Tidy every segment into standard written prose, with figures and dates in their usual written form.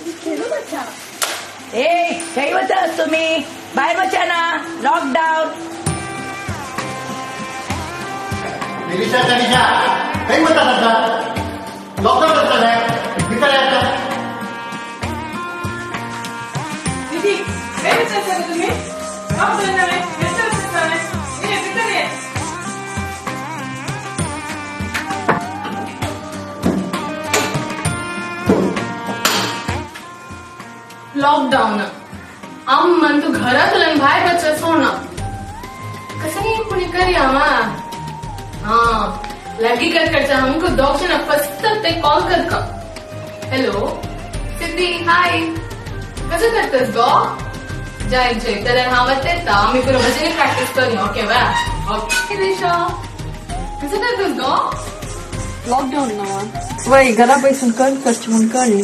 खंय वतात तुम्ही भायर वचाना लॉकडाऊन निलिशा तनिशा खंय वतात आता लॉकडाऊन जाता काय भितर येता दीदी खंय वचता तुम्ही लॉकडाऊन नव्हे भितर वचता ये भितर ये लॉकडाऊन अम्मन तू घरातून बाहेर बचत होणं कसं नाही कुणी करूया लगी करता हमको डॉक्टर फर्स्ट ते कॉल कर का हेलो सिद्धी हाय कसं करतेस गो जायचे तर हांव येता आम्ही पुरो भजनी प्रॅक्टिस करूया ओके वा ओके दिशा कसं करतेस गो लॉकडाऊन नवा वय घरा बसून करच म्हणून कळली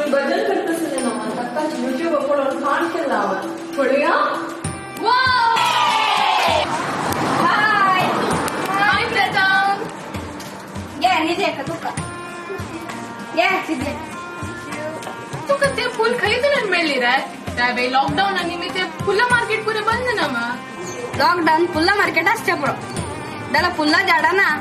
बदल करतेस ना आता यूट्यूब पडून खाण केला पडूया हाय हाय प्रथम ये निजे का तुका ये सिद्धे तुका ते फुल खरीदून मिळली रे त्यावेळी लॉकडाऊन आणि मी ते फुलं मार्केट पुरे बंद ना मग लॉकडाऊन फुल्ला मार्केट असते पुरो त्याला फुल्ला झाडा ना